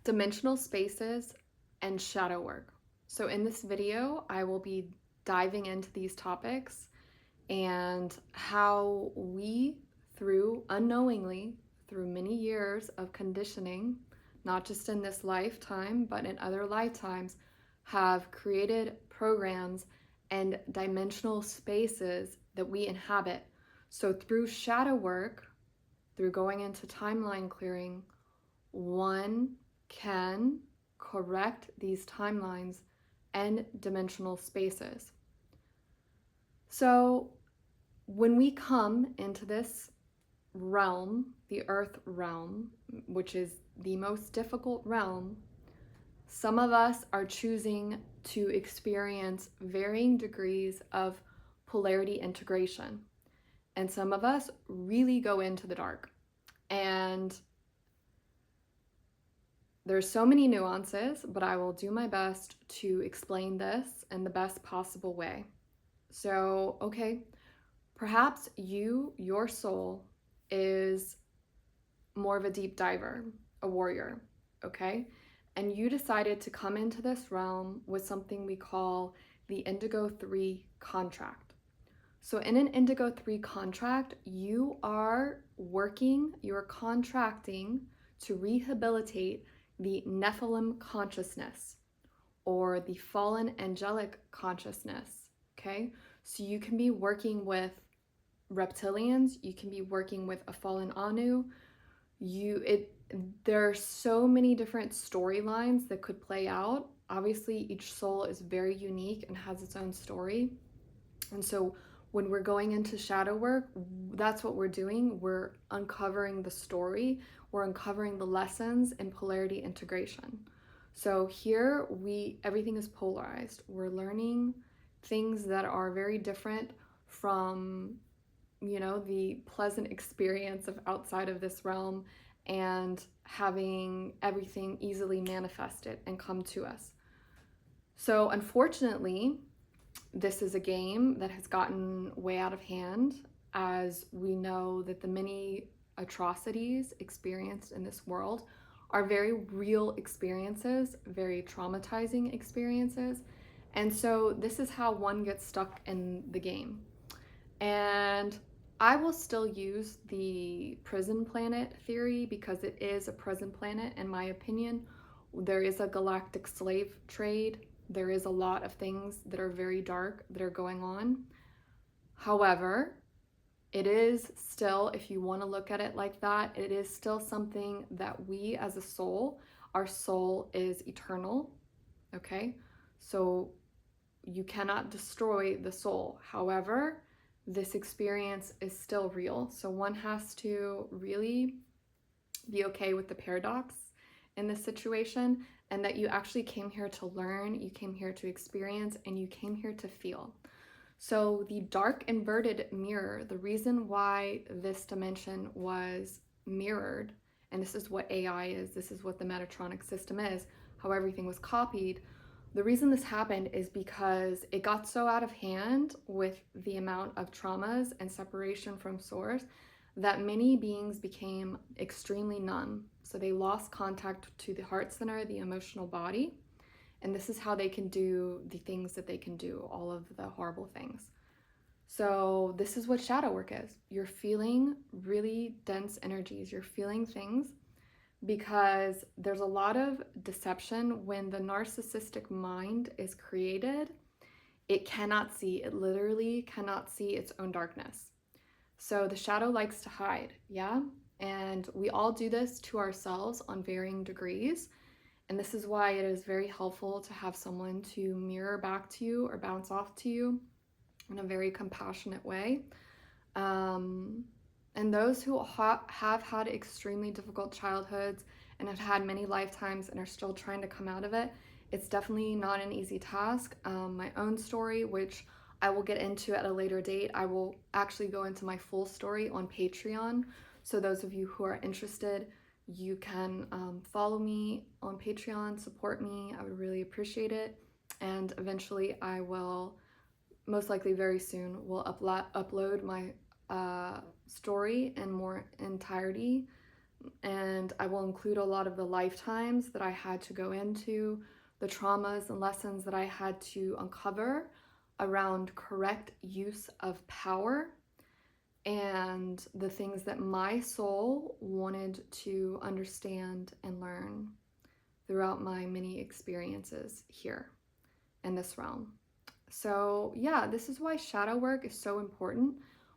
Dimensional spaces and shadow work. So in this video, I will be diving into these topics and how we, through unknowingly, through many years of conditioning, not just in this lifetime, but in other lifetimes, have created programs and dimensional spaces that we inhabit. So through shadow work, through going into timeline clearing, one can correct these timelines and dimensional spaces. So when we come into this realm, the earth realm, which is the most difficult realm, some of us are choosing to experience varying degrees of polarity integration. And some of us really go into the dark. And there's so many nuances, but I will do my best to explain this in the best possible way. So, okay, perhaps your soul is more of a deep diver, a warrior, okay? And you decided to come into this realm with something we call the Indigo 3 contract. So in an Indigo 3 contract, you are contracting to rehabilitate the Nephilim consciousness or the fallen angelic consciousness, okay? So you can be working with reptilians, you can be working with a fallen Anu. There are so many different storylines that could play out. Obviously, each soul is very unique and has its own story. And so when we're going into shadow work, that's what we're doing. We're uncovering the story. We're uncovering the lessons in polarity integration. So here everything is polarized. We're learning things that are very different from, the pleasant experience of outside of this realm and having everything easily manifested and come to us. So unfortunately, this is a game that has gotten way out of hand, as we know that the many atrocities experienced in this world are very real experiences, very traumatizing experiences. And so this is how one gets stuck in the game. And I will still use the prison planet theory because it is a prison planet, in my opinion. There is a galactic slave trade. There is a lot of things that are very dark that are going on. However, it is still, if you want to look at it like that, it is still something that we as a soul, our soul is eternal, okay? So you cannot destroy the soul. However, this experience is still real. So one has to really be okay with the paradox in this situation, and that you actually came here to learn, you came here to experience, and you came here to feel. So the dark inverted mirror, the reason why this dimension was mirrored, and this is what AI is, this is what the Metatronic system is, how everything was copied. The reason this happened is because it got so out of hand with the amount of traumas and separation from source that many beings became extremely numb. So they lost contact to the heart center, the emotional body, and this is how they can do the things that they can do, all of the horrible things. So this is what shadow work is. You're feeling really dense energies. You're feeling things because there's a lot of deception when the narcissistic mind is created. It cannot see, it literally cannot see its own darkness. So the shadow likes to hide, yeah? And we all do this to ourselves on varying degrees. And this is why it is very helpful to have someone to mirror back to you or bounce off to you in a very compassionate way. And those who have had extremely difficult childhoods and have had many lifetimes and are still trying to come out of it, it's definitely not an easy task. My own story, which I will get into at a later date, I will actually go into my full story on Patreon. So those of you who are interested, you can follow me on Patreon, support me. I would really appreciate it. And eventually I will, most likely very soon, will upload my story in more entirety And I will include a lot of the lifetimes that I had to go into, the traumas and lessons that I had to uncover around correct use of power, and the things that my soul wanted to understand and learn throughout my many experiences here in this realm. So, yeah, this is why shadow work is so important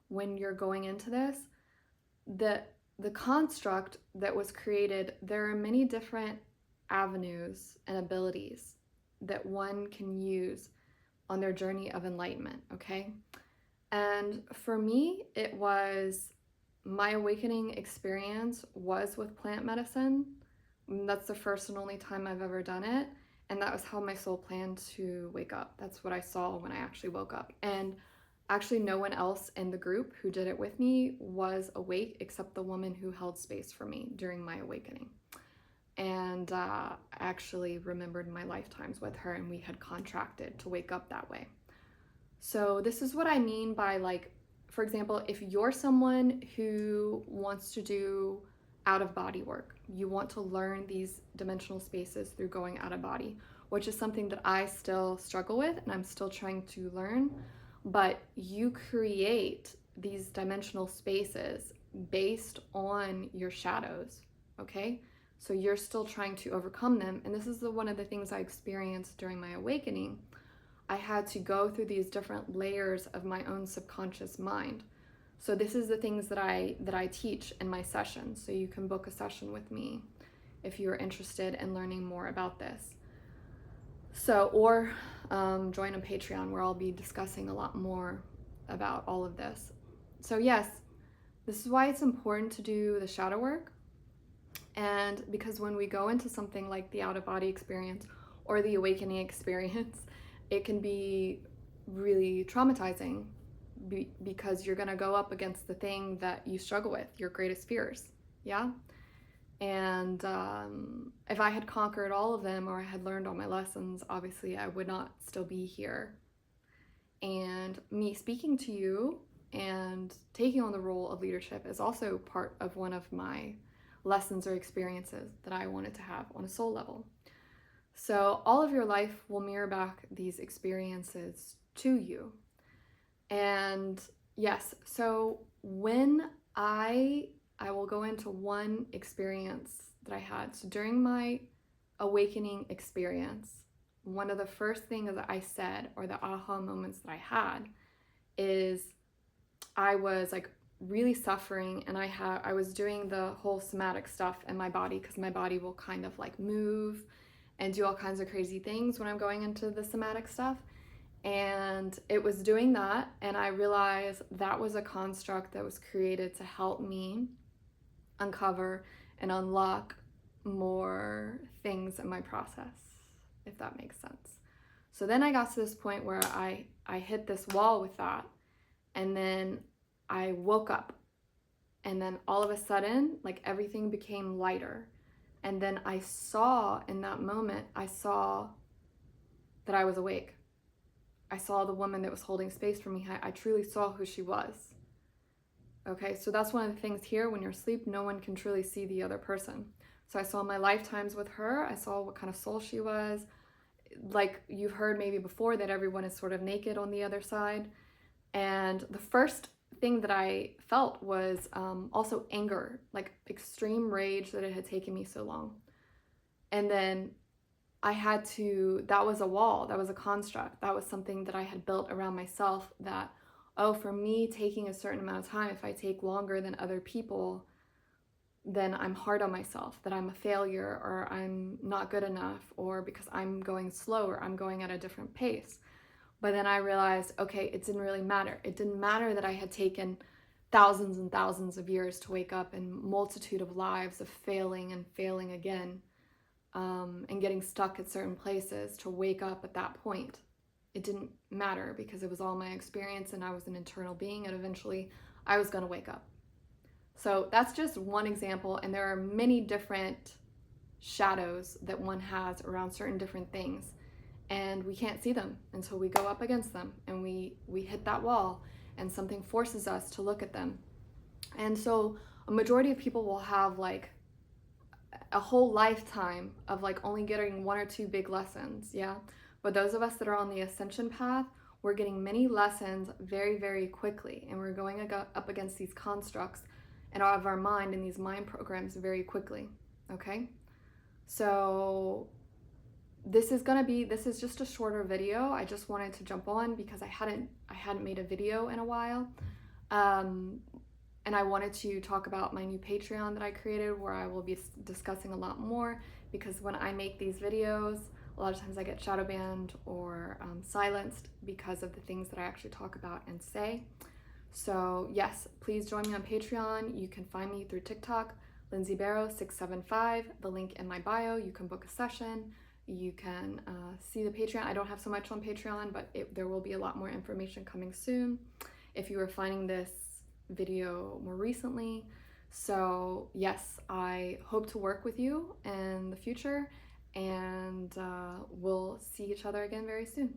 when you're going into this. The the construct that was created, there are many different avenues and abilities that one can use on their journey of enlightenment, okay? And for me, it was my awakening experience was with plant medicine. That's the first and only time I've ever done it. And that was how my soul planned to wake up. That's what I saw when I actually woke up. And actually, no one else in the group who did it with me was awake except the woman who held space for me during my awakening. And I actually remembered my lifetimes with her, and we had contracted to wake up that way. So this is what I mean by, like, for example, if you're someone who wants to do out of body work, you want to learn these dimensional spaces through going out of body, which is something that I still struggle with and I'm still trying to learn, but you create these dimensional spaces based on your shadows, okay? So you're still trying to overcome them, and this is one of the things I experienced during my awakening. I had to go through these different layers of my own subconscious mind. So this is the things that I teach in my sessions. So you can book a session with me if you're interested in learning more about this. So, or join a Patreon where I'll be discussing a lot more about all of this. So yes, this is why it's important to do the shadow work. And because when we go into something like the out-of-body experience or the awakening experience, it can be really traumatizing because you're going to go up against the thing that you struggle with, your greatest fears. Yeah. And if I had conquered all of them or I had learned all my lessons, obviously I would not still be here. And me speaking to you and taking on the role of leadership is also part of one of my lessons or experiences that I wanted to have on a soul level. So all of your life will mirror back these experiences to you. And yes, so when I will go into one experience that I had. So during my awakening experience, one of the first things that I said, or the aha moments that I had, is I was like really suffering, and I was doing the whole somatic stuff in my body, because my body will kind of like move and do all kinds of crazy things when I'm going into the somatic stuff. And it was doing that, and I realized that was a construct that was created to help me uncover and unlock more things in my process, if that makes sense. So then I got to this point where I hit this wall with that, and then I woke up, and then all of a sudden, like, everything became lighter. And then I saw, in that moment, I saw that I was awake. I saw the woman that was holding space for me. I truly saw who she was. Okay, so that's one of the things here. When you're asleep, no one can truly see the other person. So I saw my lifetimes with her. I saw what kind of soul she was. Like you've heard maybe before, that everyone is sort of naked on the other side. And the first thing that I felt was also anger, like extreme rage that it had taken me so long. And then that was a wall, that was a construct, that was something that I had built around myself, that, oh, for me taking a certain amount of time, if I take longer than other people, then I'm hard on myself, that I'm a failure, or I'm not good enough, or because I'm going slow, or I'm going at a different pace. But then I realized, okay, it didn't really matter. It didn't matter that I had taken thousands and thousands of years to wake up, and multitude of lives of failing and failing again, and getting stuck at certain places to wake up at that point. It didn't matter, because it was all my experience, and I was an internal being, and eventually I was going to wake up. So that's just one example, and there are many different shadows that one has around certain different things, and we can't see them until we go up against them, and we hit that wall, and something forces us to look at them. And so a majority of people will have like a whole lifetime of like only getting one or two big lessons, yeah? But those of us that are on the ascension path, we're getting many lessons very, very quickly, and we're going up against these constructs and out of our mind and these mind programs very quickly, okay? So this is just a shorter video. I just wanted to jump on because I hadn't made a video in a while. And I wanted to talk about my new Patreon that I created, where I will be discussing a lot more, because when I make these videos, a lot of times I get shadow banned or silenced because of the things that I actually talk about and say. So yes, please join me on Patreon. You can find me through TikTok, Lindsay Barrow 675, the link in my bio. You can book a session. You can see the Patreon. I don't have so much on Patreon, but there will be a lot more information coming soon if you are finding this video more recently. So yes, I hope to work with you in the future, and we'll see each other again very soon.